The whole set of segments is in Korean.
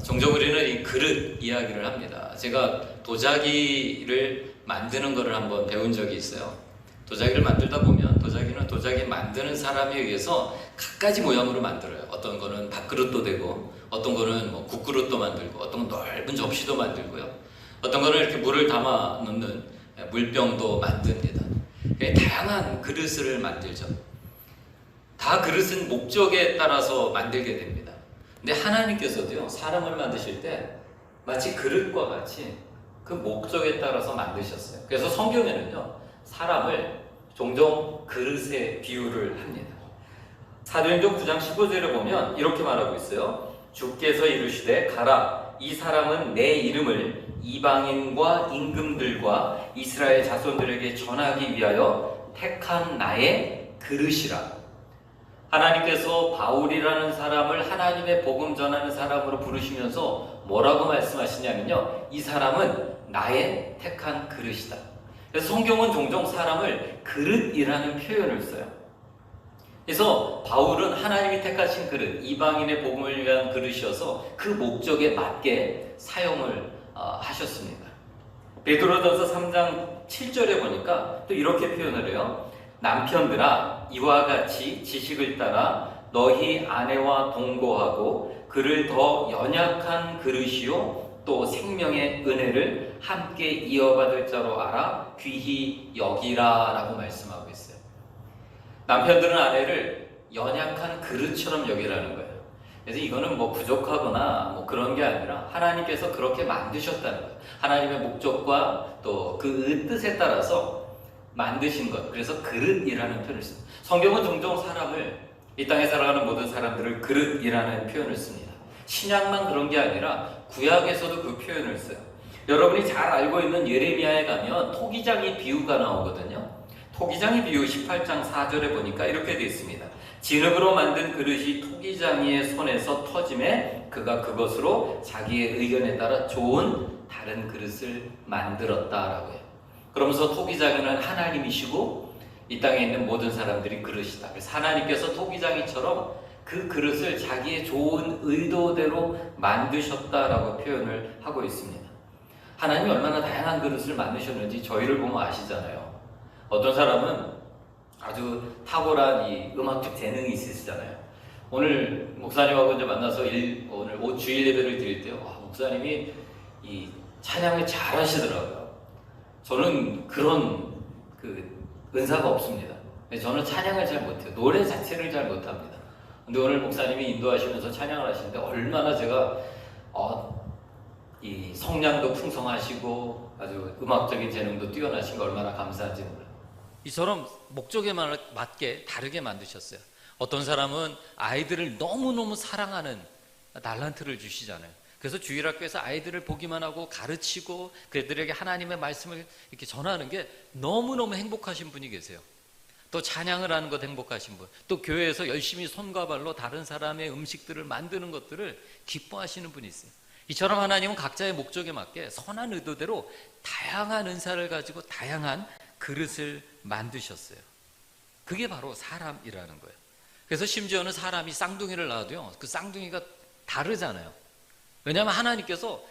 종종 우리는 이 그릇 이야기를 합니다. 제가 도자기를 만드는 것을 한번 배운 적이 있어요. 도자기를 만들다 보면 도자기는 도자기 만드는 사람에 의해서 갖가지 모양으로 만들어요. 어떤 거는 밥그릇도 되고, 어떤 거는 뭐 국그릇도 만들고, 어떤 건 넓은 접시도 만들고요. 어떤 거는 이렇게 물을 담아 놓는 물병도 만듭니다. 다양한 그릇을 만들죠. 다 그릇은 목적에 따라서 만들게 됩니다. 근데 하나님께서도요, 사람을 만드실 때 마치 그릇과 같이 그 목적에 따라서 만드셨어요. 그래서 성경에는요, 사람을 종종 그릇에 비유를 합니다. 사도행전 9장 15절에 보면 이렇게 말하고 있어요. 주께서 이르시되 가라, 이 사람은 내 이름을 이방인과 임금들과 이스라엘 자손들에게 전하기 위하여 택한 나의 그릇이라. 하나님께서 바울이라는 사람을 하나님의 복음 전하는 사람으로 부르시면서 뭐라고 말씀하시냐면요, 이 사람은 나의 택한 그릇이다. 그래서 성경은 종종 사람을 그릇이라는 표현을 써요. 그래서 바울은 하나님이 택하신 그릇, 이방인의 복음을 위한 그릇이어서 그 목적에 맞게 사용을 하셨습니다. 베드로전서 3장 7절에 보니까 또 이렇게 표현을 해요. 남편들아, 이와 같이 지식을 따라 너희 아내와 동거하고 그를 더 연약한 그릇이요 또 생명의 은혜를 함께 이어받을 자로 알아 귀히 여기라 라고 말씀하고 있어요. 남편들은 아내를 연약한 그릇처럼 여기라는 거예요. 그래서 이거는 뭐 부족하거나 뭐 그런 게 아니라 하나님께서 그렇게 만드셨다는 거예요. 하나님의 목적과 또 그 뜻에 따라서 만드신 것. 그래서 그릇이라는 표현을 씁니다. 성경은 종종 사람을, 이 땅에 살아가는 모든 사람들을 그릇이라는 표현을 씁니다. 신약만 그런 게 아니라 구약에서도 그 표현을 써요. 여러분이 잘 알고 있는 예레미야에 가면 토기장이 비유가 나오거든요. 토기장이 비유 18장 4절에 보니까 이렇게 되어 있습니다. 진흙으로 만든 그릇이 토기장이의 손에서 터짐에 그가 그것으로 자기의 의견에 따라 좋은 다른 그릇을 만들었다라고 해요. 그러면서 토기장이는 하나님이시고 이 땅에 있는 모든 사람들이 그릇이다. 그래서 하나님께서 토기장이처럼 그 그릇을 자기의 좋은 의도대로 만드셨다라고 표현을 하고 있습니다. 하나님이 얼마나 다양한 그릇을 만드셨는지 저희를 보면 아시잖아요. 어떤 사람은 아주 탁월한 이 음악적 재능이 있으시잖아요. 오늘 목사님하고 이제 만나서 오늘 주일 예배를 드릴 때요, 목사님이 이 찬양을 잘 하시더라고요. 저는 그런 은사가 없습니다. 저는 찬양을 잘 못해요. 노래 자체를 잘 못합니다. 근데 오늘 목사님이 인도하시면서 찬양을 하시는데 얼마나 제가 이 성량도 풍성하시고 아주 음악적인 재능도 뛰어나신 거 얼마나 감사한지 몰라요. 이처럼 목적에 맞게 다르게 만드셨어요. 어떤 사람은 아이들을 너무너무 사랑하는 달란트를 주시잖아요. 그래서 주일학교에서 아이들을 보기만 하고 가르치고 그들에게 하나님의 말씀을 이렇게 전하는 게 너무너무 행복하신 분이 계세요. 또 찬양을 하는 것 행복하신 분, 또 교회에서 열심히 손과 발로 다른 사람의 음식들을 만드는 것들을 기뻐하시는 분이 있어요. 이처럼 하나님은 각자의 목적에 맞게 선한 의도대로 다양한 은사를 가지고 다양한 그릇을 만드셨어요. 그게 바로 사람이라는 거예요. 그래서 심지어는 사람이 쌍둥이를 낳아도요, 그 쌍둥이가 다르잖아요. 왜냐하면 하나님께서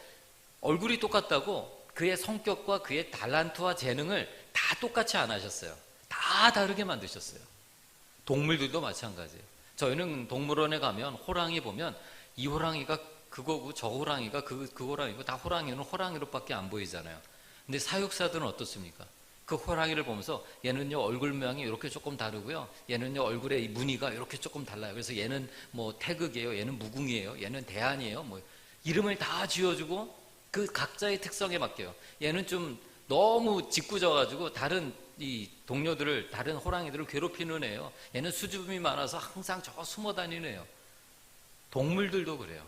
얼굴이 똑같다고 그의 성격과 그의 달란트와 재능을 다 똑같이 안 하셨어요. 다 다르게 만드셨어요. 동물들도 마찬가지예요. 저희는 동물원에 가면 호랑이 보면 이 호랑이가 그거고 저 호랑이가 그 호랑이고, 다 호랑이는 호랑이로밖에 안 보이잖아요. 근데 사육사들은 어떻습니까? 그 호랑이를 보면서 얘는요 얼굴 모양이 이렇게 조금 다르고요, 얘는요 얼굴에 이 무늬가 이렇게 조금 달라요. 그래서 얘는 뭐 태극이에요, 얘는 무궁이에요, 얘는 대한이에요, 뭐 이름을 다 지어주고 그 각자의 특성에 맡겨요. 얘는 좀 너무 짓궂어가지고 다른 이 동료들을, 다른 호랑이들을 괴롭히는 애예요. 얘는 수줍음이 많아서 항상 저 숨어 다니는 애예요. 동물들도 그래요.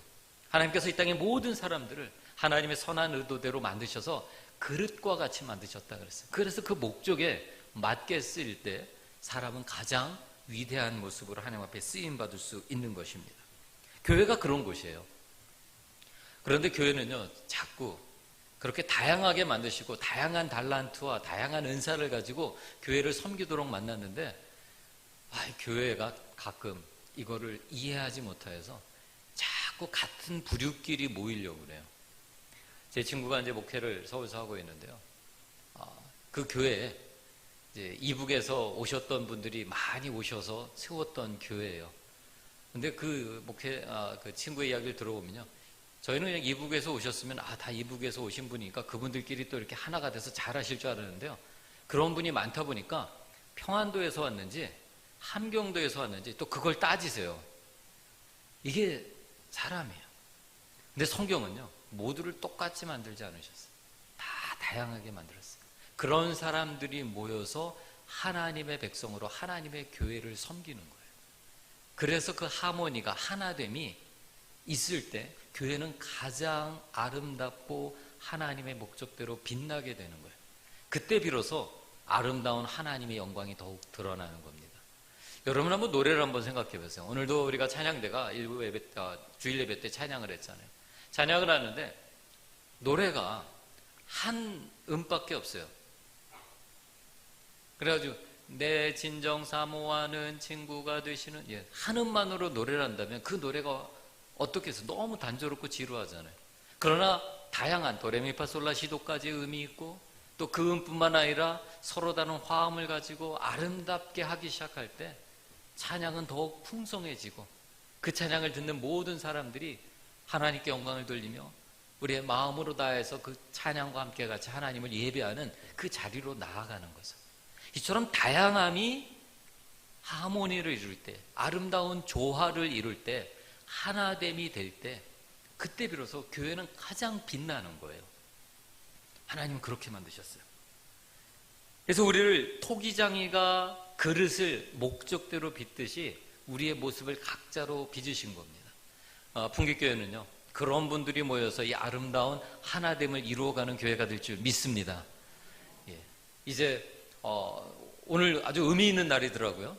하나님께서 이 땅의 모든 사람들을 하나님의 선한 의도대로 만드셔서 그릇과 같이 만드셨다 그랬어요. 그래서 그 목적에 맞게 쓰일 때 사람은 가장 위대한 모습으로 하나님 앞에 쓰임받을 수 있는 것입니다. 교회가 그런 곳이에요. 그런데 교회는요, 자꾸 그렇게 다양하게 만드시고 다양한 달란트와 다양한 은사를 가지고 교회를 섬기도록 만났는데, 교회가 가끔 이거를 이해하지 못해서 자꾸 자꾸 같은 부류끼리 모이려고 그래요. 제 친구가 이제 목회를 서울서 하고 있는데요. 그 교회에 이제 이북에서 오셨던 분들이 많이 오셔서 세웠던 교회예요. 근데 그 그 친구의 이야기를 들어보면요. 저희는 그냥 이북에서 오셨으면 다 이북에서 오신 분이니까 그분들끼리 또 이렇게 하나가 돼서 잘하실 줄 알았는데요. 그런 분이 많다 보니까 평안도에서 왔는지 함경도에서 왔는지 또 그걸 따지세요. 이게 사람이에요. 근데 성경은요, 모두를 똑같이 만들지 않으셨어요. 다 다양하게 만들었어요. 그런 사람들이 모여서 하나님의 백성으로 하나님의 교회를 섬기는 거예요. 그래서 그 하모니가 하나됨이 있을 때 교회는 가장 아름답고 하나님의 목적대로 빛나게 되는 거예요. 그때 비로소 아름다운 하나님의 영광이 더욱 드러나는 겁니다. 여러분 한번 노래를 한번 생각해 보세요. 오늘도 우리가 찬양대가 주일 예배 때 찬양을 했잖아요. 찬양을 하는데 노래가 한 음밖에 없어요. 그래가지고 내 진정 사모하는 친구가 되시는 한 음만으로 노래를 한다면 그 노래가 어떻게 해서 너무 단조롭고 지루하잖아요. 그러나 다양한 도레미파솔라시도까지 음이 있고 또 그 음뿐만 아니라 서로 다른 화음을 가지고 아름답게 하기 시작할 때 찬양은 더욱 풍성해지고 그 찬양을 듣는 모든 사람들이 하나님께 영광을 돌리며 우리의 마음으로 다해서 그 찬양과 함께 같이 하나님을 예배하는 그 자리로 나아가는 거죠. 이처럼 다양함이 하모니를 이룰 때, 아름다운 조화를 이룰 때, 하나됨이 될 때, 그때 비로소 교회는 가장 빛나는 거예요. 하나님은 그렇게 만드셨어요. 그래서 우리를 토기장이가 그릇을 목적대로 빚듯이 우리의 모습을 각자로 빚으신 겁니다. 풍기교회는요, 그런 분들이 모여서 이 아름다운 하나됨을 이루어가는 교회가 될 줄 믿습니다. 이제 오늘 아주 의미 있는 날이더라고요.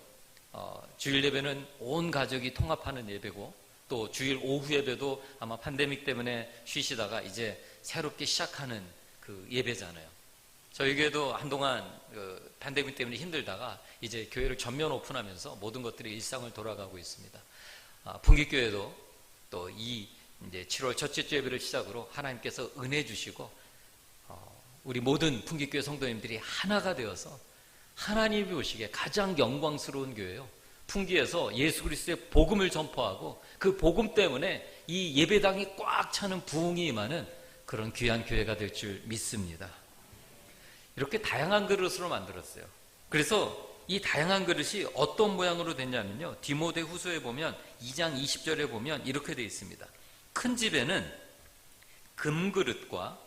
주일 예배는 온 가족이 통합하는 예배고 또 주일 오후 예배도 아마 팬데믹 때문에 쉬시다가 이제 새롭게 시작하는 그 예배잖아요. 저희 교회도 한동안 팬데믹 때문에 힘들다가 이제 교회를 전면 오픈하면서 모든 것들이 일상을 돌아가고 있습니다. 풍기교회도 또 이제 7월 첫째 주 예배를 시작으로 하나님께서 은혜 주시고 우리 모든 풍기교회 성도님들이 하나가 되어서 하나님이 보시기에 가장 영광스러운 교회예요. 풍기에서 예수 그리스도의 복음을 전파하고 그 복음 때문에 이 예배당이 꽉 차는 부흥이 임하는 그런 귀한 교회가 될 줄 믿습니다. 이렇게 다양한 그릇으로 만들었어요. 그래서 이 다양한 그릇이 어떤 모양으로 됐냐면요, 디모데 후서에 보면 2장 20절에 보면 이렇게 되어 있습니다. 큰 집에는 금그릇과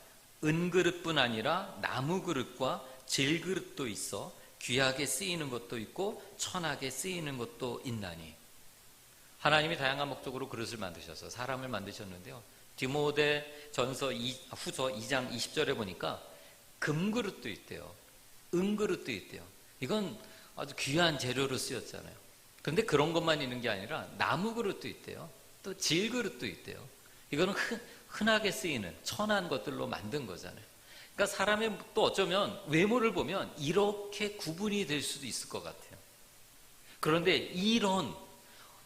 은그릇뿐 아니라 나무그릇과 질그릇도 있어 귀하게 쓰이는 것도 있고 천하게 쓰이는 것도 있나니. 하나님이 다양한 목적으로 그릇을 만드셔서 사람을 만드셨는데요, 디모데 후서 2장 20절에 보니까 금그릇도 있대요, 은그릇도 있대요. 이건 아주 귀한 재료로 쓰였잖아요. 그런데 그런 것만 있는 게 아니라 나무그릇도 있대요, 또 질그릇도 있대요. 이거는 흔하게 쓰이는 천한 것들로 만든 거잖아요. 그러니까 사람의 또 어쩌면 외모를 보면 이렇게 구분이 될 수도 있을 것 같아요. 그런데 이런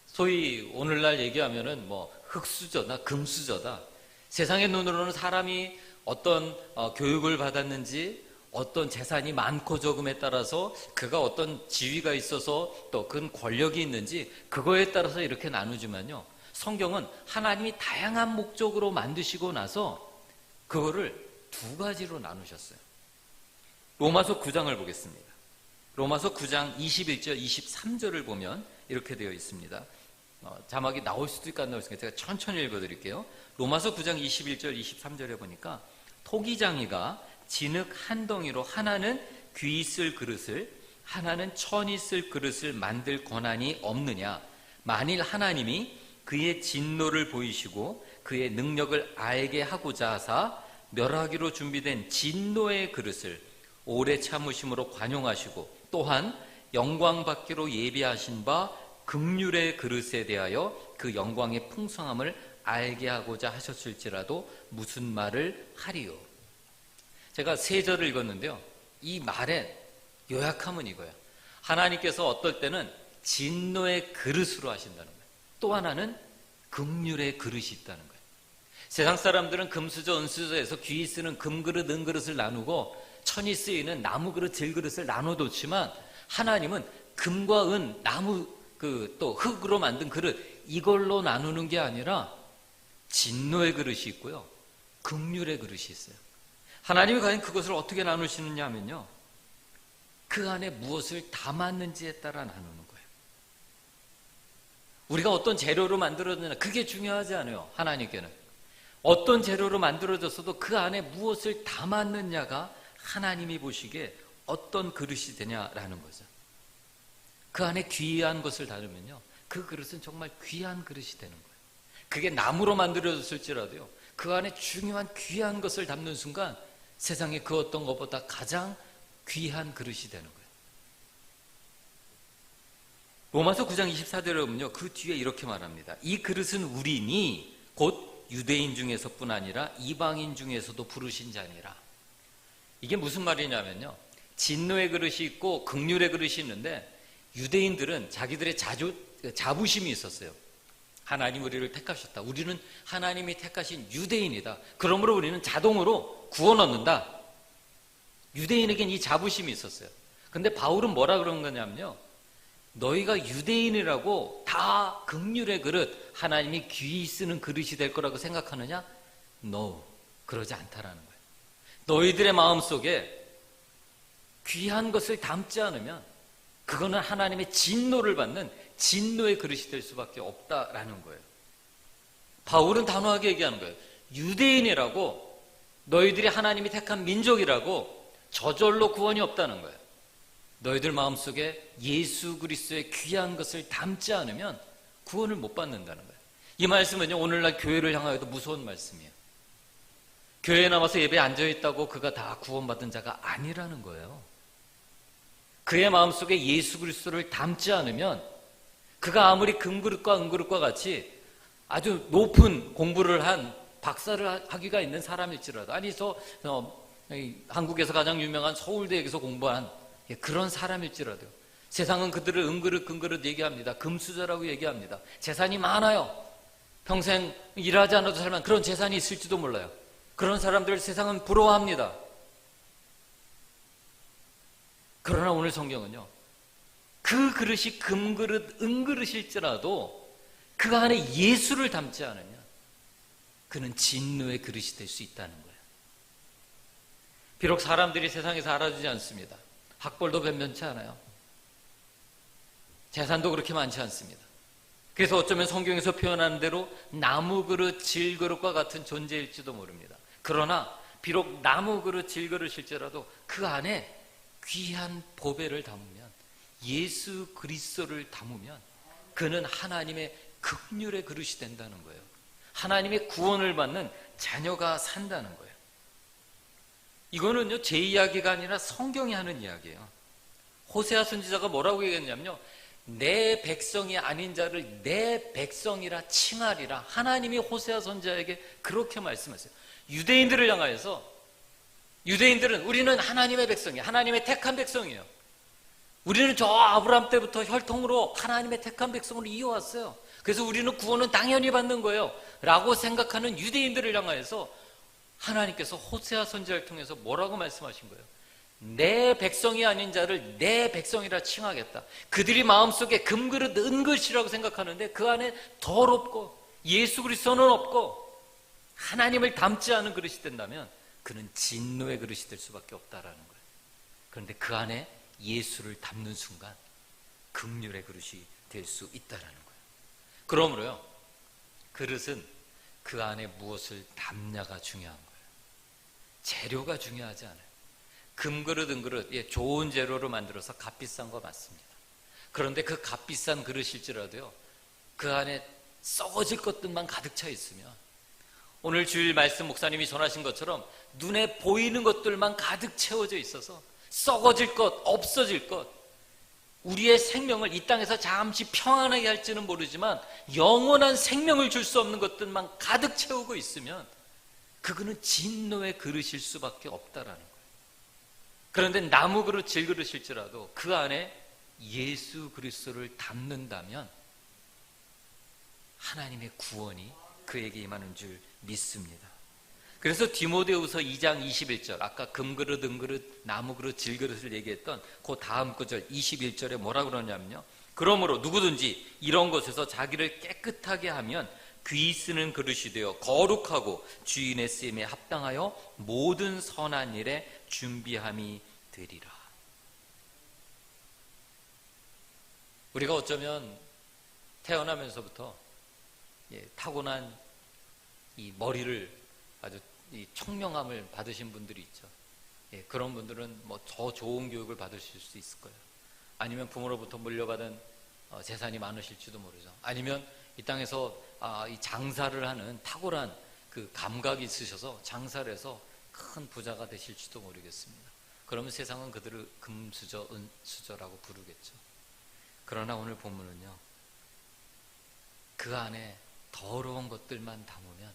소위 오늘날 얘기하면은 흙수저다 금수저다, 세상의 눈으로는 사람이 어떤 교육을 받았는지 어떤 재산이 많고 적음에 따라서 그가 어떤 지위가 있어서 또 큰 권력이 있는지 그거에 따라서 이렇게 나누지만요, 성경은 하나님이 다양한 목적으로 만드시고 나서 그거를 두 가지로 나누셨어요. 로마서 9장을 보겠습니다. 로마서 9장 21절 23절을 보면 이렇게 되어 있습니다. 자막이 나올 수도 있고 안 나올 수도 있으니까 제가 천천히 읽어드릴게요. 로마서 9장 21절 23절에 보니까 토기장이가 진흙 한 덩이로 하나는 귀 있을 그릇을 하나는 천 있을 그릇을 만들 권한이 없느냐. 만일 하나님이 그의 진노를 보이시고 그의 능력을 알게 하고자 하사 멸하기로 준비된 진노의 그릇을 오래 참으심으로 관용하시고 또한 영광 받기로 예비하신 바 긍휼의 그릇에 대하여 그 영광의 풍성함을 알게 하고자 하셨을지라도 무슨 말을 하리요. 제가 세 절을 읽었는데요, 이 말의 요약함은 이거예요. 하나님께서 어떨 때는 진노의 그릇으로 하신다는 거예요. 또 하나는 긍휼의 그릇이 있다는 거예요. 세상 사람들은 금수저, 은수저에서 귀히 쓰는 금그릇, 은그릇을 나누고 천이 쓰이는 나무그릇, 질그릇을 나눠뒀지만 하나님은 금과 은, 나무, 또 흙으로 만든 그릇, 이걸로 나누는 게 아니라 진노의 그릇이 있고요, 긍휼의 그릇이 있어요. 하나님이 과연 그것을 어떻게 나누시느냐 하면요, 그 안에 무엇을 담았는지에 따라 나누는 거예요. 우리가 어떤 재료로 만들어졌느냐, 그게 중요하지 않아요. 하나님께는 어떤 재료로 만들어졌어도 그 안에 무엇을 담았느냐가 하나님이 보시기에 어떤 그릇이 되냐라는 거죠. 그 안에 귀한 것을 담으면요, 그 그릇은 정말 귀한 그릇이 되는 거예요. 그게 나무로 만들어졌을지라도요, 그 안에 중요한 귀한 것을 담는 순간 세상에 그 어떤 것보다 가장 귀한 그릇이 되는 거예요. 로마서 9장 24절에 보면요, 그 뒤에 이렇게 말합니다. 이 그릇은 우리니 곧 유대인 중에서뿐 아니라 이방인 중에서도 부르신 자니라. 이게 무슨 말이냐면요, 진노의 그릇이 있고 긍휼의 그릇이 있는데 유대인들은 자기들의 자부심이 있었어요. 하나님 우리를 택하셨다. 우리는 하나님이 택하신 유대인이다. 그러므로 우리는 자동으로 구원 얻는다. 유대인에겐 이 자부심이 있었어요. 근데 바울은 뭐라 그런 거냐면요, 너희가 유대인이라고 다 긍휼의 그릇, 하나님이 귀히 쓰는 그릇이 될 거라고 생각하느냐? No, 그러지 않다라는 거예요. 너희들의 마음속에 귀한 것을 담지 않으면 그거는 하나님의 진노를 받는 진노의 그릇이 될 수밖에 없다라는 거예요. 바울은 단호하게 얘기하는 거예요. 유대인이라고, 너희들이 하나님이 택한 민족이라고 저절로 구원이 없다는 거예요. 너희들 마음속에 예수 그리스도의 귀한 것을 담지 않으면 구원을 못 받는다는 거예요. 이 말씀은요, 오늘날 교회를 향하여도 무서운 말씀이에요. 교회에 남아서 예배에 앉아있다고 그가 다 구원받은 자가 아니라는 거예요. 그의 마음속에 예수 그리스도를 담지 않으면 그가 아무리 금그릇과 은그릇과 같이 아주 높은 공부를 한 박사를 학위가 있는 사람일지라도, 아니 한국에서 가장 유명한 서울대에서 공부한 그런 사람일지라도, 세상은 그들을 은그릇 금그릇 얘기합니다. 금수저라고 얘기합니다. 재산이 많아요. 평생 일하지 않아도 살만 그런 재산이 있을지도 몰라요. 그런 사람들을 세상은 부러워합니다. 그러나 오늘 성경은요, 그 그릇이 금그릇 은그릇일지라도 그 안에 예수를 담지 않으면 그는 진노의 그릇이 될 수 있다는 거예요. 비록 사람들이 세상에서 알아주지 않습니다. 학벌도 변변치 않아요. 재산도 그렇게 많지 않습니다. 그래서 어쩌면 성경에서 표현하는 대로 나무 그릇, 질 그릇과 같은 존재일지도 모릅니다. 그러나 비록 나무 그릇, 질 그릇일지라도 그 안에 귀한 보배를 담으면, 예수 그리스도를 담으면 그는 하나님의 긍휼의 그릇이 된다는 거예요. 하나님의 구원을 받는 자녀가 산다는 거예요. 이거는요, 제 이야기가 아니라 성경이 하는 이야기예요. 호세아 선지자가 뭐라고 얘기했냐면요, 내 백성이 아닌 자를 내 백성이라 칭하리라. 하나님이 호세아 선지자에게 그렇게 말씀하세요. 유대인들을 향하여서, 유대인들은 우리는 하나님의 백성이에요. 하나님의 택한 백성이에요. 우리는 저 아브라함 때부터 혈통으로 하나님의 택한 백성으로 이어왔어요. 그래서 우리는 구원은 당연히 받는 거예요 라고 생각하는 유대인들을 향하여서 하나님께서 호세아 선지자를 통해서 뭐라고 말씀하신 거예요? 내 백성이 아닌 자를 내 백성이라 칭하겠다. 그들이 마음속에 금그릇 은그릇이라고 생각하는데 그 안에 더럽고 예수 그리스도는 없고 하나님을 담지 않은 그릇이 된다면 그는 진노의 그릇이 될 수밖에 없다라는 거예요. 그런데 그 안에 예수를 담는 순간 긍휼의 그릇이 될 수 있다라는 거예요. 그러므로요, 그릇은 그 안에 무엇을 담냐가 중요한 거예요. 재료가 중요하지 않아요. 금그릇, 은그릇, 좋은 재료로 만들어서 값비싼 거 맞습니다. 그런데 그 값비싼 그릇일지라도요, 그 안에 썩어질 것들만 가득 차 있으면, 오늘 주일 말씀 목사님이 전하신 것처럼 눈에 보이는 것들만 가득 채워져 있어서 썩어질 것, 없어질 것, 우리의 생명을 이 땅에서 잠시 평안하게 할지는 모르지만 영원한 생명을 줄 수 없는 것들만 가득 채우고 있으면 그거는 진노의 그릇일 수밖에 없다라는 거예요. 그런데 나무 그릇, 질 그릇일지라도 그 안에 예수 그리스도를 담는다면 하나님의 구원이 그에게 임하는 줄 믿습니다. 그래서 디모데후서 2장 21절, 아까 금그릇, 은그릇, 나무그릇, 질그릇을 얘기했던 그 다음 구절 21절에 뭐라 그러냐면요, 그러므로 누구든지 이런 것에서 자기를 깨끗하게 하면 귀 쓰는 그릇이 되어 거룩하고 주인의 쓰임에 합당하여 모든 선한 일에 준비함이 되리라. 우리가 어쩌면 태어나면서부터 타고난 이 머리를 아주 이 청명함을 받으신 분들이 있죠. 그런 분들은 뭐 더 좋은 교육을 받으실 수 있을 거예요. 아니면 부모로부터 물려받은 재산이 많으실지도 모르죠. 아니면 이 땅에서 이 장사를 하는 탁월한 그 감각이 있으셔서 장사를 해서 큰 부자가 되실지도 모르겠습니다. 그러면 세상은 그들을 금수저, 은수저라고 부르겠죠. 그러나 오늘 본문은요, 그 안에 더러운 것들만 담으면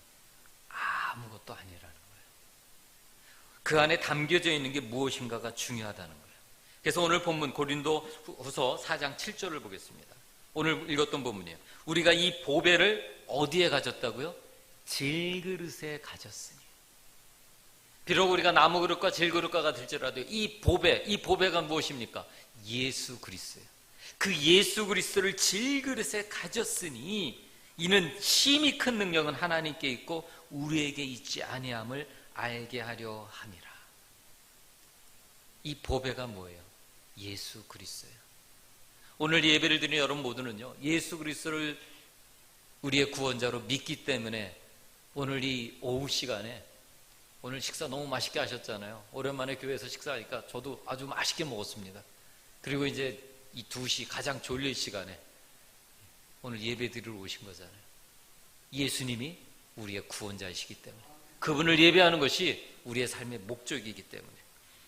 아무것도 아니라는 거예요. 그 안에 담겨져 있는 게 무엇인가가 중요하다는 거예요. 그래서 오늘 본문 고린도후서 4장 7절을 보겠습니다. 오늘 읽었던 본문이에요. 우리가 이 보배를 어디에 가졌다고요? 질그릇에 가졌으니. 비록 우리가 나무그릇과 질그릇과 같을지라도 이 보배가 무엇입니까? 예수 그리스도예요. 그 예수 그리스도를 질그릇에 가졌으니 이는 심히 큰 능력은 하나님께 있고 우리에게 있지 아니함을 알게 하려 함이라. 이 보배가 뭐예요? 예수 그리스도예요. 오늘 예배를 드리는 여러분 모두는요, 예수 그리스도를 우리의 구원자로 믿기 때문에 오늘 이 오후 시간에, 오늘 식사 너무 맛있게 하셨잖아요. 오랜만에 교회에서 식사하니까 저도 아주 맛있게 먹었습니다. 그리고 이제 이 2시 가장 졸릴 시간에 오늘 예배 드리러 오신 거잖아요. 예수님이 우리의 구원자이시기 때문에, 그분을 예배하는 것이 우리의 삶의 목적이기 때문에.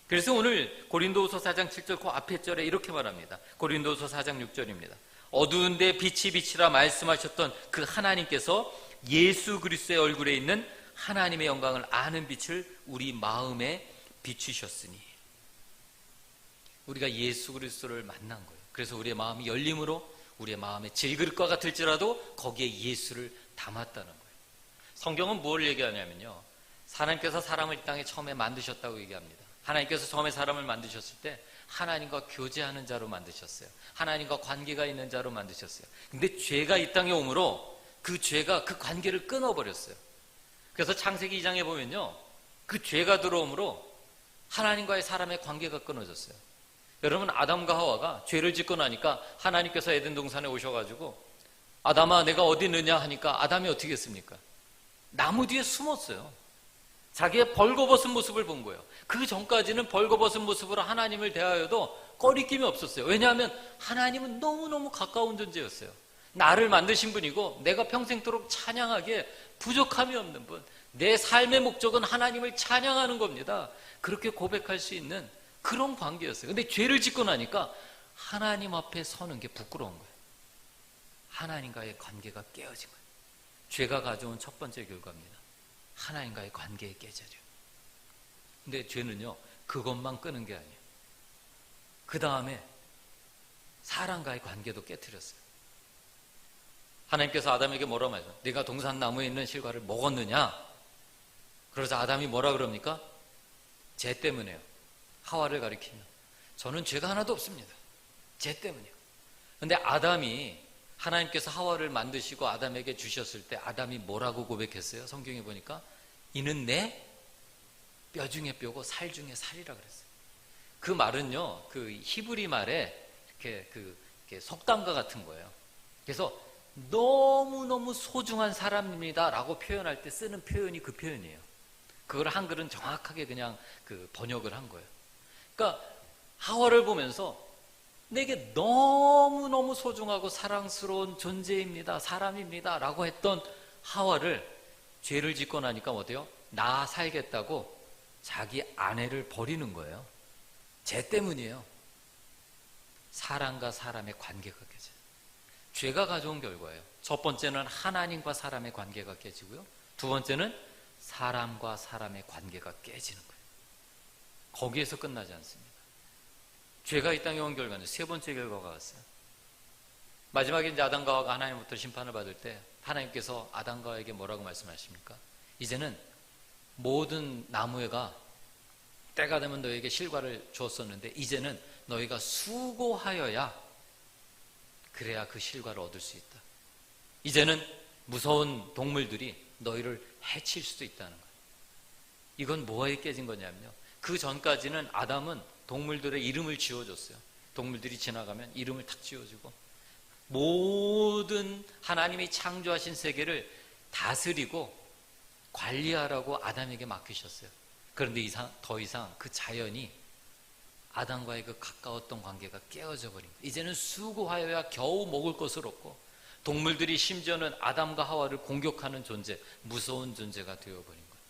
그래서 오늘 고린도후서 4장 7절 그 앞에 절에 이렇게 말합니다. 고린도후서 4장 6절입니다. 어두운 데 빛이 빛이라 말씀하셨던 그 하나님께서 예수 그리스도의 얼굴에 있는 하나님의 영광을 아는 빛을 우리 마음에 비추셨으니. 우리가 예수 그리스도를 만난 거예요. 그래서 우리의 마음이 열림으로 우리의 마음에 질그릇과 같을지라도 거기에 예수를 담았다는 거예요. 성경은 뭘 얘기하냐면요, 하나님께서 사람을 이 땅에 처음에 만드셨다고 얘기합니다. 하나님께서 처음에 사람을 만드셨을 때 하나님과 교제하는 자로 만드셨어요. 하나님과 관계가 있는 자로 만드셨어요. 근데 죄가 이 땅에 오므로 그 죄가 그 관계를 끊어버렸어요. 그래서 창세기 2장에 보면요, 그 죄가 들어오므로 하나님과의 사람의 관계가 끊어졌어요. 여러분, 아담과 하와가 죄를 짓고 나니까 하나님께서 에덴 동산에 오셔가지고 아담아 내가 어디 있느냐 하니까 아담이 어떻게 했습니까? 나무 뒤에 숨었어요. 자기의 벌거벗은 모습을 본 거예요. 그 전까지는 벌거벗은 모습으로 하나님을 대하여도 꺼리낌이 없었어요. 왜냐하면 하나님은 너무너무 가까운 존재였어요. 나를 만드신 분이고 내가 평생토록 찬양하기에 부족함이 없는 분, 내 삶의 목적은 하나님을 찬양하는 겁니다. 그렇게 고백할 수 있는 그런 관계였어요. 근데 죄를 짓고 나니까 하나님 앞에 서는 게 부끄러운 거예요. 하나님과의 관계가 깨어진 거예요. 죄가 가져온 첫 번째 결과입니다. 하나님과의 관계에 깨져요. 근데 죄는요, 그것만 끄는 게 아니에요. 그 다음에 사람과의 관계도 깨트렸어요. 하나님께서 아담에게 뭐라고 말해요? 네가 동산나무에 있는 실과를 먹었느냐? 그래서 아담이 뭐라 그럽니까? 죄 때문에요. 하와를 가리키며 저는 죄가 하나도 없습니다. 죄 때문이요. 근데 아담이, 하나님께서 하와를 만드시고 아담에게 주셨을 때 아담이 뭐라고 고백했어요? 성경에 보니까 이는 내 뼈 중에 뼈고 살 중에 살이라 그랬어요. 그 말은요, 그 히브리 말에 이렇게 속담과 같은 거예요. 그래서 너무너무 소중한 사람입니다 라고 표현할 때 쓰는 표현이 그 표현이에요. 그걸 한글은 정확하게 그냥 그 번역을 한 거예요. 그러니까 하와를 보면서 내게 너무너무 소중하고 사랑스러운 존재입니다, 사람입니다 라고 했던 하와를 죄를 짓고 나니까 어때요? 나 살겠다고 자기 아내를 버리는 거예요. 죄 때문이에요. 사람과 사람의 관계가 깨져요. 죄가 가져온 결과예요. 첫 번째는 하나님과 사람의 관계가 깨지고요, 두 번째는 사람과 사람의 관계가 깨지는 거예요. 거기에서 끝나지 않습니다. 죄가 이 땅에 온 결과는 세 번째 결과가 왔어요. 마지막에 이제 아담과 하와가 하나님부터 심판을 받을 때 하나님께서 아담과 에게 뭐라고 말씀하십니까? 이제는 모든 나무에가 때가 되면 너에게 실과를 주었었는데 이제는 너희가 수고하여야 그래야 그 실과를 얻을 수 있다. 이제는 무서운 동물들이 너희를 해칠 수도 있다는 거예요. 이건 뭐에 깨진 거냐면요, 그 전까지는 아담은 동물들의 이름을 지어줬어요. 동물들이 지나가면 이름을 탁 지어주고 모든 하나님이 창조하신 세계를 다스리고 관리하라고 아담에게 맡기셨어요. 그런데 더 이상 그 자연이 아담과의 그 가까웠던 관계가 깨어져 버린 거예요. 이제는 수고하여야 겨우 먹을 것을 얻고 동물들이 심지어는 아담과 하와를 공격하는 존재, 무서운 존재가 되어버린 거예요.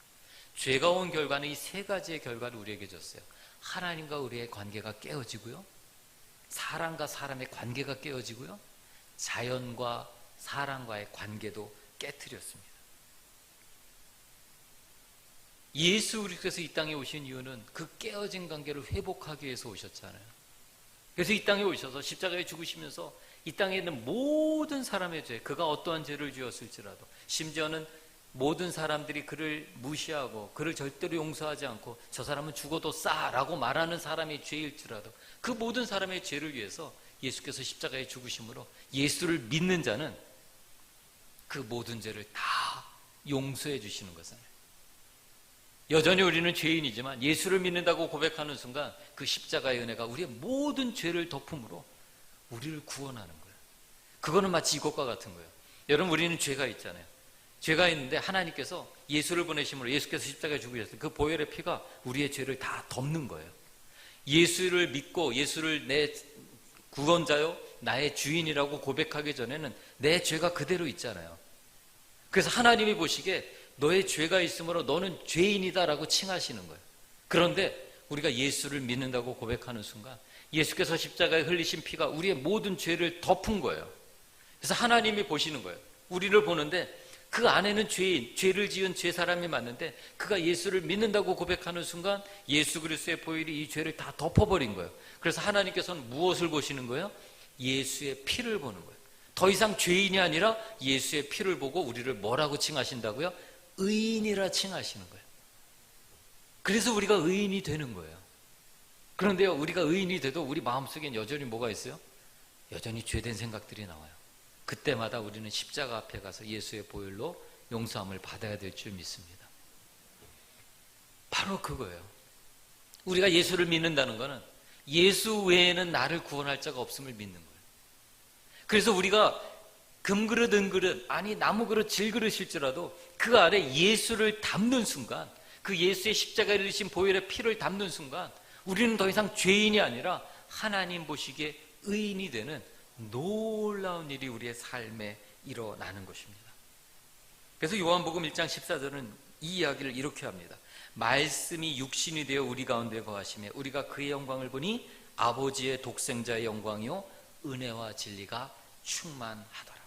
죄가 온 결과는 이 세 가지의 결과를 우리에게 줬어요. 하나님과 우리의 관계가 깨어지고요, 사람과 사람의 관계가 깨어지고요, 자연과 사람과의 관계도 깨트렸습니다. 예수 그리스도께서 이 땅에 오신 이유는 그 깨어진 관계를 회복하기 위해서 오셨잖아요. 그래서 이 땅에 오셔서 십자가에 죽으시면서 이 땅에 있는 모든 사람의 죄, 그가 어떠한 죄를 지었을지라도, 심지어는 모든 사람들이 그를 무시하고 그를 절대로 용서하지 않고 저 사람은 죽어도 싸라고 말하는 사람의 죄일지라도 그 모든 사람의 죄를 위해서 예수께서 십자가에 죽으심으로 예수를 믿는 자는 그 모든 죄를 다 용서해 주시는 거잖아요. 여전히 우리는 죄인이지만 예수를 믿는다고 고백하는 순간 그 십자가의 은혜가 우리의 모든 죄를 덮음으로 우리를 구원하는 거예요. 그거는 마치 이것과 같은 거예요. 여러분, 우리는 죄가 있잖아요. 죄가 있는데 하나님께서 예수를 보내심으로 예수께서 십자가에 죽으셨어요. 그 보혈의 피가 우리의 죄를 다 덮는 거예요. 예수를 믿고 예수를 내 구원자요 나의 주인이라고 고백하기 전에는 내 죄가 그대로 있잖아요. 그래서 하나님이 보시기에 너의 죄가 있으므로 너는 죄인이다라고 칭하시는 거예요. 그런데 우리가 예수를 믿는다고 고백하는 순간 예수께서 십자가에 흘리신 피가 우리의 모든 죄를 덮은 거예요. 그래서 하나님이 보시는 거예요. 우리를 보는데 그 안에는 죄인, 죄를 지은 죄사람이 맞는데 그가 예수를 믿는다고 고백하는 순간 예수 그리스도의 보혈이 이 죄를 다 덮어버린 거예요. 그래서 하나님께서는 무엇을 보시는 거예요? 예수의 피를 보는 거예요. 더 이상 죄인이 아니라 예수의 피를 보고 우리를 뭐라고 칭하신다고요? 의인이라 칭하시는 거예요. 그래서 우리가 의인이 되는 거예요. 그런데요, 우리가 의인이 돼도 우리 마음속엔 여전히 뭐가 있어요? 여전히 죄된 생각들이 나와요. 그때마다 우리는 십자가 앞에 가서 예수의 보혈로 용서함을 받아야 될 줄 믿습니다. 바로 그거예요. 우리가 예수를 믿는다는 것은 예수 외에는 나를 구원할 자가 없음을 믿는 거예요. 그래서 우리가 금그릇, 은그릇, 아니 나무그릇, 질그릇일지라도 그 안에 예수를 담는 순간, 그 예수의 십자가에 흘리신 보혈의 피를 담는 순간 우리는 더 이상 죄인이 아니라 하나님 보시기에 의인이 되는 놀라운 일이 우리의 삶에 일어나는 것입니다. 그래서 요한복음 1장 14절은 이 이야기를 이렇게 합니다. 말씀이 육신이 되어 우리 가운데 거하시며 우리가 그의 영광을 보니 아버지의 독생자의 영광이요 은혜와 진리가 충만하더라.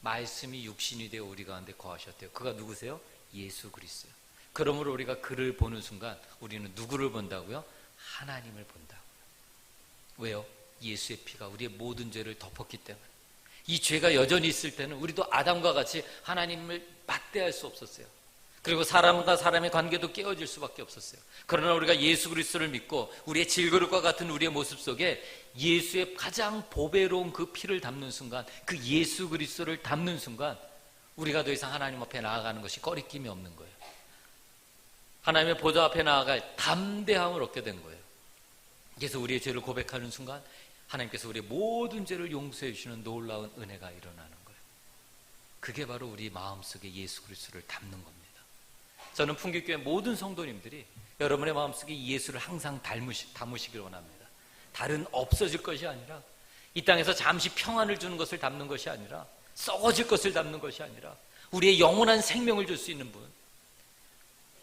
말씀이 육신이 되어 우리 가운데 거하셨대요. 그가 누구세요? 예수 그리스도요. 그러므로 우리가 그를 보는 순간 우리는 누구를 본다고요? 하나님을 본다고요. 왜요? 예수의 피가 우리의 모든 죄를 덮었기 때문에. 이 죄가 여전히 있을 때는 우리도 아담과 같이 하나님을 맞대할 수 없었어요. 그리고 사람과 사람의 관계도 깨어질 수밖에 없었어요. 그러나 우리가 예수 그리스도를 믿고 우리의 질그릇과 같은 우리의 모습 속에 예수의 가장 보배로운 그 피를 담는 순간, 그 예수 그리스도를 담는 순간 우리가 더 이상 하나님 앞에 나아가는 것이 꺼리낌이 없는 거예요. 하나님의 보좌 앞에 나아갈 담대함을 얻게 된 거예요. 그래서 우리의 죄를 고백하는 순간 하나님께서 우리의 모든 죄를 용서해 주시는 놀라운 은혜가 일어나는 거예요. 그게 바로 우리 마음속에 예수 그리스도를 담는 겁니다. 저는 풍기교회 모든 성도님들이 여러분의 마음속에 예수를 항상 담으시길 원합니다. 다른 없어질 것이 아니라, 이 땅에서 잠시 평안을 주는 것을 담는 것이 아니라, 썩어질 것을 담는 것이 아니라 우리의 영원한 생명을 줄 수 있는 분,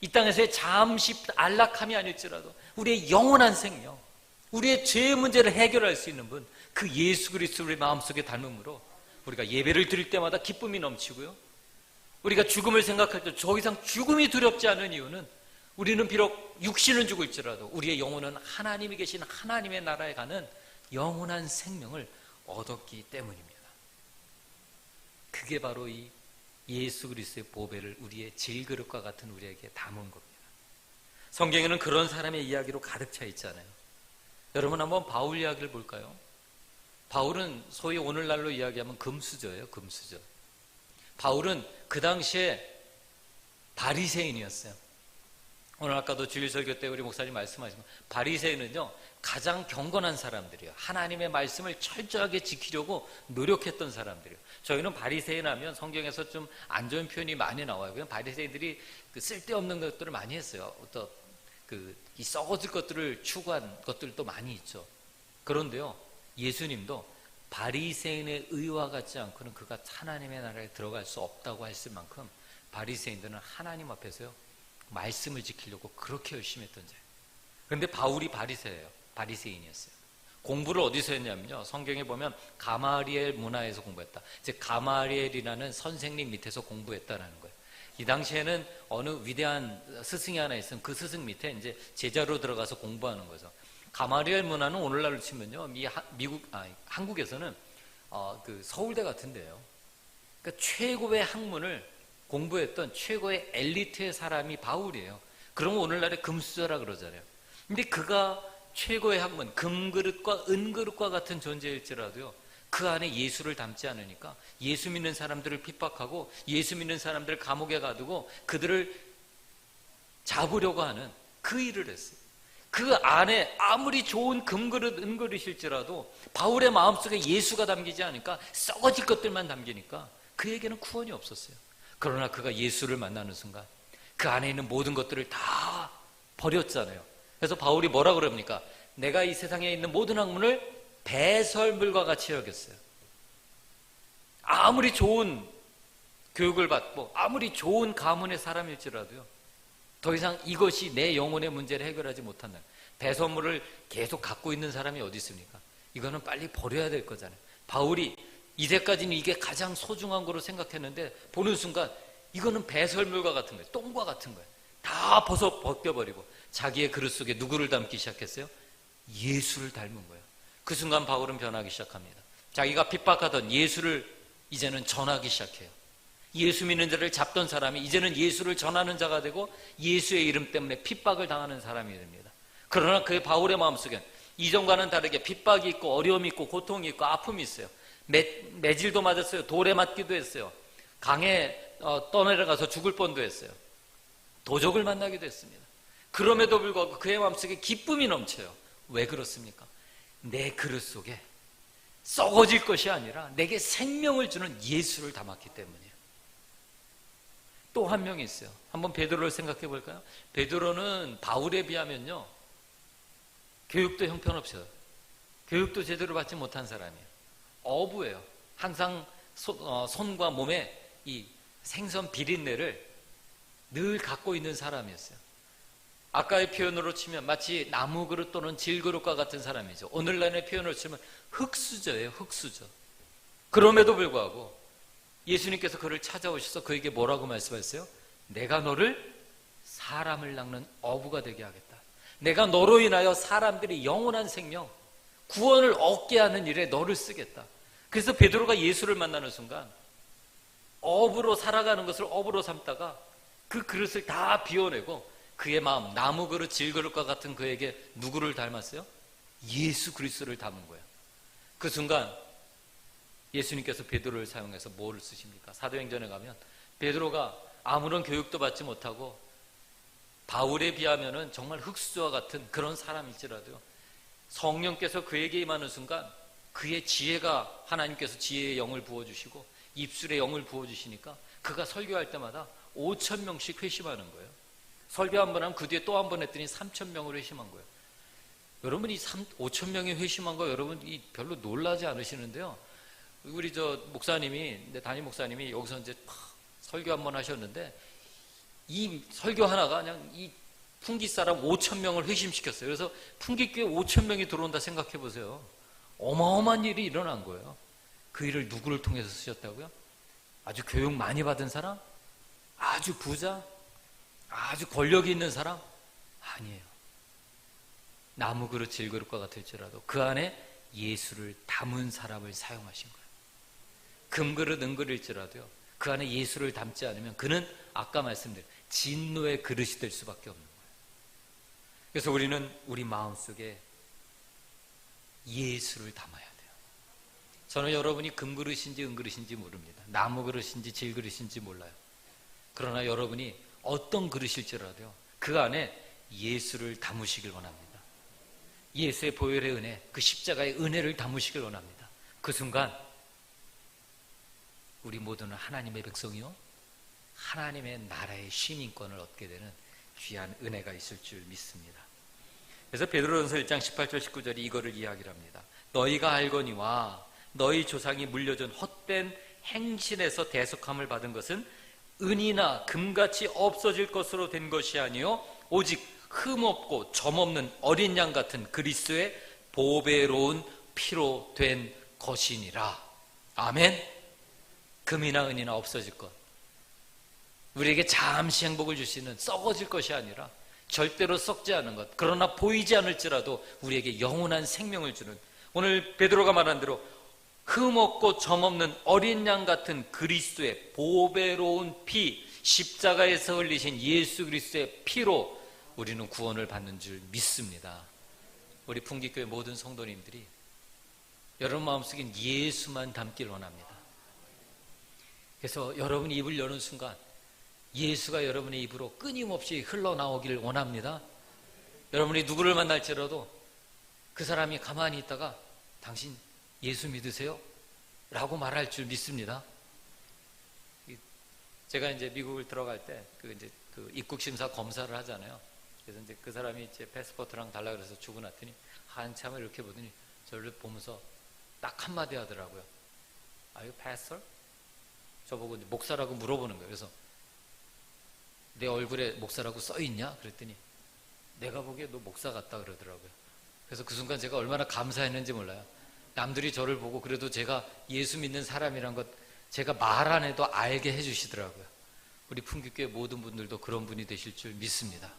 이 땅에서의 잠시 안락함이 아닐지라도 우리의 영원한 생명, 우리의 죄의 문제를 해결할 수 있는 분, 그 예수 그리스도를 우리 마음속에 닮음으로 우리가 예배를 드릴 때마다 기쁨이 넘치고요, 우리가 죽음을 생각할 때 더 이상 죽음이 두렵지 않은 이유는 우리는 비록 육신은 죽을지라도 우리의 영혼은 하나님이 계신 하나님의 나라에 가는 영원한 생명을 얻었기 때문입니다. 그게 바로 이 예수 그리스도의 보배를 우리의 질그릇과 같은 우리에게 담은 겁니다. 성경에는 그런 사람의 이야기로 가득 차 있잖아요. 여러분 한번 바울 이야기를 볼까요? 바울은 소위 오늘날로 이야기하면 금수저예요. 금수저. 바울은 그 당시에 바리새인이었어요. 오늘 아까도 주일 설교 때 우리 목사님 말씀하시면 바리새인은요 가장 경건한 사람들이에요. 하나님의 말씀을 철저하게 지키려고 노력했던 사람들이에요. 저희는 바리새인 하면 성경에서 좀 안 좋은 표현이 많이 나와요. 그냥 바리새인들이 그 쓸데없는 것들을 많이 했어요. 어떤 이 썩어질 것들을 추구한 것들도 많이 있죠. 그런데요 예수님도 바리새인의 의와 같지 않고는 그가 하나님의 나라에 들어갈 수 없다고 했을 만큼 바리새인들은 하나님 앞에서요 말씀을 지키려고 그렇게 열심히 했던 자예요. 그런데 바울이 바리새인이었어요. 공부를 어디서 했냐면요 성경에 보면 가마리엘 문화에서 공부했다. 즉 가마리엘이라는 선생님 밑에서 공부했다라는 거예요. 이 당시에는 어느 위대한 스승이 하나 있으면 그 스승 밑에 이제 제자로 들어가서 공부하는 거죠. 가마리엘 문화는 오늘날로 치면요 한국에서는 그 서울대 같은데요. 그러니까 최고의 학문을 공부했던 최고의 엘리트의 사람이 바울이에요. 그러면 오늘날의 금수저라 그러잖아요. 근데 그가 최고의 학문, 금그릇과 은그릇과 같은 존재일지라도요 그 안에 예수를 담지 않으니까 예수 믿는 사람들을 핍박하고 예수 믿는 사람들을 감옥에 가두고 그들을 잡으려고 하는 그 일을 했어요. 그 안에 아무리 좋은 금그릇, 은그릇일지라도 바울의 마음속에 예수가 담기지 않으니까 썩어질 것들만 담기니까 그에게는 구원이 없었어요. 그러나 그가 예수를 만나는 순간 그 안에 있는 모든 것들을 다 버렸잖아요. 그래서 바울이 뭐라 그럽니까? 내가 이 세상에 있는 모든 학문을 배설물과 같이 여겼어요. 아무리 좋은 교육을 받고 아무리 좋은 가문의 사람일지라도요 더 이상 이것이 내 영혼의 문제를 해결하지 못한다. 배설물을 계속 갖고 있는 사람이 어디 있습니까? 이거는 빨리 버려야 될 거잖아요. 바울이 이제까지는 이게 가장 소중한 거로 생각했는데 보는 순간 이거는 배설물과 같은 거예요. 똥과 같은 거예요. 다 벗겨버리고 자기의 그릇 속에 누구를 담기 시작했어요? 예수를 닮은 거예요. 그 순간 바울은 변하기 시작합니다. 자기가 핍박하던 예수를 이제는 전하기 시작해요. 예수 믿는 자를 잡던 사람이 이제는 예수를 전하는 자가 되고 예수의 이름 때문에 핍박을 당하는 사람이 됩니다. 그러나 그 바울의 마음속엔 이전과는 다르게 핍박이 있고 어려움이 있고 고통이 있고 아픔이 있어요. 매질도 맞았어요. 돌에 맞기도 했어요. 강에 떠내려가서 죽을 뻔도 했어요. 도적을 만나기도 했습니다. 그럼에도 불구하고 그의 마음속에 기쁨이 넘쳐요. 왜 그렇습니까? 내 그릇 속에 썩어질 것이 아니라 내게 생명을 주는 예수를 담았기 때문이에요. 또 한 명이 있어요. 한번 베드로를 생각해 볼까요? 베드로는 바울에 비하면요 교육도 형편없어요. 교육도 제대로 받지 못한 사람이에요. 어부예요. 항상 손과 몸에 이 생선 비린내를 늘 갖고 있는 사람이었어요. 아까의 표현으로 치면 마치 나무 그릇 또는 질그릇과 같은 사람이죠. 오늘날의 표현으로 치면 흙수저예요. 흙수저. 그럼에도 불구하고 예수님께서 그를 찾아오셔서 그에게 뭐라고 말씀하셨어요? 내가 너를 사람을 낚는 어부가 되게 하겠다. 내가 너로 인하여 사람들이 영원한 생명, 구원을 얻게 하는 일에 너를 쓰겠다. 그래서 베드로가 예수를 만나는 순간 어부로 살아가는 것을 어부로 삼다가 그 그릇을 다 비워내고 그의 마음, 나무 그릇, 질그릇과 같은 그에게 누구를 닮았어요? 예수 그리스도를 담은 거예요. 그 순간 예수님께서 베드로를 사용해서 뭐를 쓰십니까? 사도행전에 가면 베드로가 아무런 교육도 받지 못하고 바울에 비하면은 정말 흙수저와 같은 그런 사람일지라도요 성령께서 그에게 임하는 순간 그의 지혜가 하나님께서 지혜의 영을 부어주시고 입술의 영을 부어주시니까 그가 설교할 때마다 5,000명씩 회심하는 거예요. 설교 한 번 하면 그 뒤에 또 한 번 했더니 3,000명으로 회심한 거예요. 여러분 이 5,000명이 회심한 거 여러분 별로 놀라지 않으시는데요. 우리 목사님이 담임 목사님이 여기서 이제 설교 한 번 하셨는데 이 설교 하나가 그냥 이 풍기 사람 5,000명을 회심시켰어요. 그래서 풍기교회 5,000명이 들어온다 생각해 보세요. 어마어마한 일이 일어난 거예요. 그 일을 누구를 통해서 쓰셨다고요? 아주 교육 많이 받은 사람? 아주 부자? 아주 권력이 있는 사람? 아니에요. 나무 그릇, 질그릇과 같을지라도 그 안에 예수를 담은 사람을 사용하신 거예요. 금그릇 은그릇일지라도요, 그 안에 예수를 담지 않으면 그는 아까 말씀드린 진노의 그릇이 될 수밖에 없는 거예요. 그래서 우리는 우리 마음속에 예수를 담아야 돼요. 저는 여러분이 금그릇인지 은그릇인지 모릅니다. 나무 그릇인지 질그릇인지 몰라요. 그러나 여러분이 어떤 그릇일지라도요, 그 안에 예수를 담으시길 원합니다. 예수의 보혈의 은혜, 그 십자가의 은혜를 담으시길 원합니다. 그 순간 우리 모두는 하나님의 백성이요, 하나님의 나라의 시민권을 얻게 되는 귀한 은혜가 있을 줄 믿습니다. 그래서 베드로전서 1장 18절 19절이 이거를 이야기를 합니다. 너희가 알거니와 너희 조상이 물려준 헛된 행실에서 대속함을 받은 것은 은이나 금같이 없어질 것으로 된 것이 아니요 오직 흠없고 점없는 어린 양 같은 그리스도의 보배로운 피로 된 것이니라. 아멘. 금이나 은이나 없어질 것, 우리에게 잠시 행복을 줄 수 있는 썩어질 것이 아니라 절대로 썩지 않은 것, 그러나 보이지 않을지라도 우리에게 영원한 생명을 주는, 오늘 베드로가 말한 대로 흠없고 점없는 어린 양 같은 그리스도의 보배로운 피, 십자가에서 흘리신 예수 그리스도의 피로 우리는 구원을 받는 줄 믿습니다. 우리 풍기교회 모든 성도님들이 여러분 마음속엔 예수만 담기를 원합니다. 그래서 여러분이 입을 여는 순간 예수가 여러분의 입으로 끊임없이 흘러나오기를 원합니다. 여러분이 누구를 만날지라도 그 사람이 가만히 있다가 당신 예수 믿으세요? 라고 말할 줄 믿습니다. 제가 이제 미국을 들어갈 때 그 입국 심사 검사를 하잖아요. 그래서 이제 그 사람이 이제 패스포트랑 달라 그래서 주고 났더니 한참을 이렇게 보더니 저를 보면서 딱 한마디 하더라고요. Are you pastor? 저보고 이제 목사라고 물어보는 거예요. 그래서 내 얼굴에 목사라고 써 있냐? 그랬더니 내가 보기에 너 목사 같다 그러더라고요. 그래서 그 순간 제가 얼마나 감사했는지 몰라요. 남들이 저를 보고 그래도 제가 예수 믿는 사람이란 것 제가 말 안 해도 알게 해주시더라고요. 우리 풍기교회 모든 분들도 그런 분이 되실 줄 믿습니다.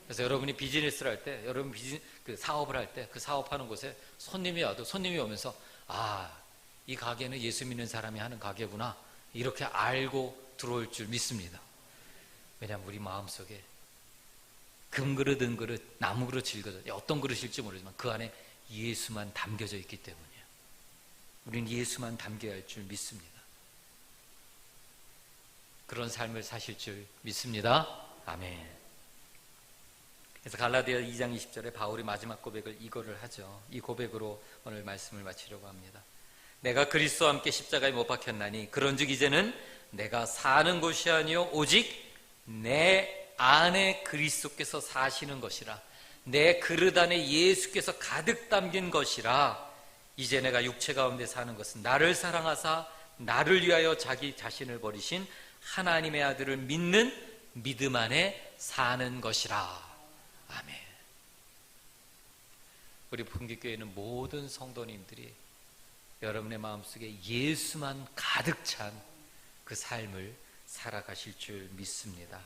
그래서 여러분이 비즈니스를 할 때, 여러분 그 사업을 할 때, 그 사업하는 곳에 손님이 와도 손님이 오면서 아, 이 가게는 예수 믿는 사람이 하는 가게구나, 이렇게 알고 들어올 줄 믿습니다. 왜냐하면 우리 마음속에 금그릇, 은그릇, 나무그릇, 질그릇, 어떤 그릇일지 모르지만 그 안에 예수만 담겨져 있기 때문이에요. 우리는 예수만 담겨야 할 줄 믿습니다. 그런 삶을 사실 줄 믿습니다. 아멘. 그래서 갈라디아 2장 20절에 바울이 마지막 고백을 이거를 하죠. 이 고백으로 오늘 말씀을 마치려고 합니다. 내가 그리스도와 함께 십자가에 못 박혔나니 그런즉 이제는 내가 사는 것이 아니요 오직 내 안에 그리스도께서 사시는 것이라. 내 그릇 안에 예수께서 가득 담긴 것이라. 이제 내가 육체 가운데 사는 것은 나를 사랑하사 나를 위하여 자기 자신을 버리신 하나님의 아들을 믿는 믿음 안에 사는 것이라. 아멘. 우리 풍기교회는 모든 성도님들이 여러분의 마음속에 예수만 가득 찬 그 삶을 살아가실 줄 믿습니다.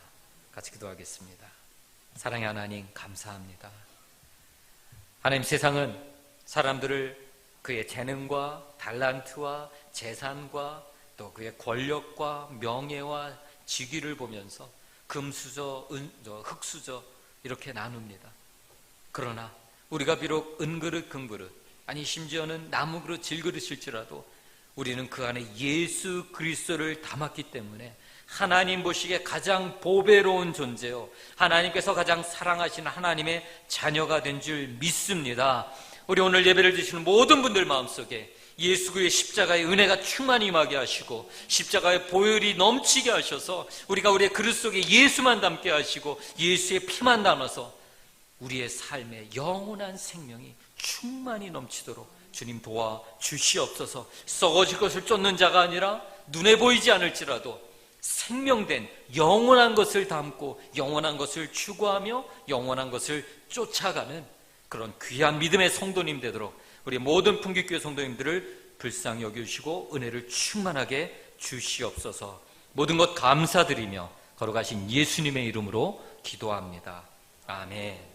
같이 기도하겠습니다. 사랑의 하나님, 감사합니다. 하나님, 세상은 사람들을 그의 재능과 달란트와 재산과 또 그의 권력과 명예와 직위를 보면서 금수저, 흙수저 이렇게 나눕니다. 그러나 우리가 비록 은그릇, 금그릇, 아니 심지어는 나무그릇, 질그릇일지라도 우리는 그 안에 예수 그리스도를 담았기 때문에 하나님 보시기에 가장 보배로운 존재요, 하나님께서 가장 사랑하시는 하나님의 자녀가 된 줄 믿습니다. 우리 오늘 예배를 드시는 모든 분들 마음속에 예수 그리스도의 십자가의 은혜가 충만히 임하게 하시고 십자가의 보혈이 넘치게 하셔서 우리가 우리의 그릇 속에 예수만 담게 하시고 예수의 피만 담아서 우리의 삶에 영원한 생명이 충만히 넘치도록 주님 도와 주시옵소서. 썩어질 것을 쫓는 자가 아니라 눈에 보이지 않을지라도 생명된 영원한 것을 담고 영원한 것을 추구하며 영원한 것을 쫓아가는 그런 귀한 믿음의 성도님 되도록 우리 모든 풍기교회 성도님들을 불쌍히 여겨주시고 은혜를 충만하게 주시옵소서. 모든 것 감사드리며 걸어가신 예수님의 이름으로 기도합니다. 아멘.